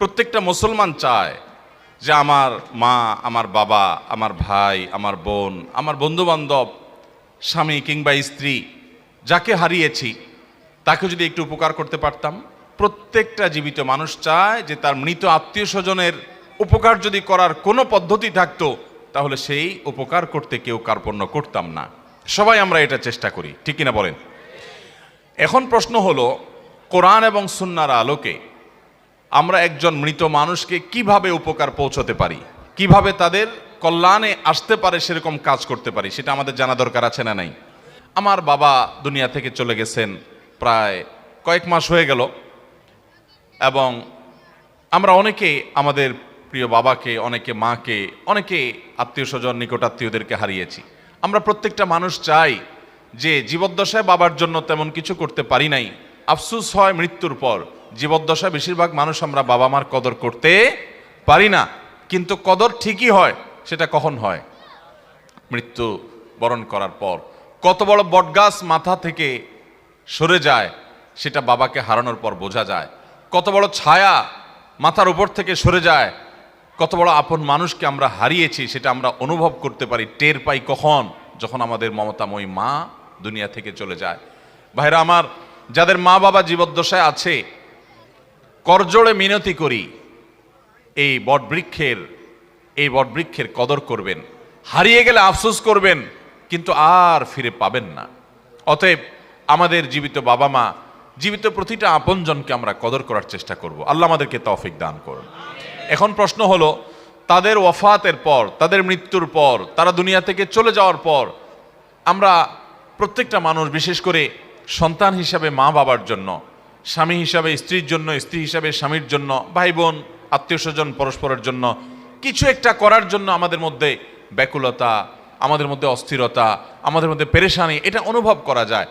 প্রত্যেকটা মুসলমান চায় যে আমার মা, আমার বাবা, আমার ভাই, আমার বোন, আমার বন্ধুবান্ধব, স্বামী কিংবা স্ত্রী যাকে হারিয়েছি তাকে যদি একটু উপকার করতে পারতাম। প্রত্যেকটা জীবিত মানুষ চায় যে তার মৃত আত্মীয় স্বজনের উপকার যদি করার কোনো পদ্ধতি থাকতো তাহলে সেই উপকার করতে কেউ কার্পণ্য করতাম না। সবাই আমরা এটা চেষ্টা করি, ঠিক কিনা বলেন? এখন প্রশ্ন হলো, কোরআন এবং সুন্নাহর আলোকে আমরা একজন মৃত মানুষকে কিভাবে উপকার পৌঁছতে পারি, কিভাবে তাদের কল্যাণে আসতে পারে সেরকম কাজ করতে পারি, সেটা আমাদের জানা দরকার আছে না নাই? আমার বাবা দুনিয়া থেকে চলে গেছেন প্রায় কয়েক মাস হয়ে গেল, এবং আমরা অনেকে আমাদের প্রিয় বাবাকে, অনেকে মাকে, অনেকে আত্মীয় স্বজন, নিকট আত্মীয়দেরকে হারিয়েছি। আমরা প্রত্যেকটা মানুষ চাই যে জীবদ্দশায় বাবার জন্য তেমন কিছু করতে পারি নাই, আফসুস হয় মৃত্যুর পর। জীবদ্দশায় বেশিরভাগ মানুষ আমরা বাবা মার কদর করতে পারি না, কিন্তু কদর ঠিকই হয়। সেটা কখন হয়? মৃত্যু বরণ করার পর। কত বড় বটগাছ মাথা থেকে সরে যায় সেটা বাবাকে হারানোর পর বোঝা যায়। কত বড় ছায়া মাথার উপর থেকে সরে যায়, কত বড় আপন মানুষকে আমরা হারিয়েছি সেটা আমরা অনুভব করতে পারি, টের পাই কখন? যখন আমাদের মমতাময়ী মা দুনিয়া থেকে চলে যায়। ভাইরা আমার, যাদের মা বাবা জীবদ্দশায় আছে, করজোড়ে মিনতি করি, এই বটবৃক্ষের কদর করবেন। হারিয়ে গেলে আফসোস করবেন, কিন্তু আর ফিরে পাবেন না। অতএব আমাদের জীবিত বাবা মা, জীবিত প্রতিটা আপনজনকে আমরা কদর করার চেষ্টা করব। আল্লাহ আমাদেরকে তৌফিক দান করুন। এখন প্রশ্ন হলো, তাদের ওয়াফাতের পর, তাদের মৃত্যুর পর, তারা দুনিয়া থেকে চলে যাওয়ার পর আমরা প্রত্যেকটা মানুষ, বিশেষ করে সন্তান হিসাবে মা বাবার জন্য, স্বামী হিসাবে স্ত্রীর জন্য, স্ত্রী হিসাবে স্বামীর জন্য, ভাই বোন আত্মীয় স্বজন পরস্পরের জন্য কিছু একটা করার জন্য আমাদের মধ্যে ব্যাকুলতা, আমাদের মধ্যে অস্থিরতা, আমাদের মধ্যে পেরেশানি, এটা অনুভব করা যায়।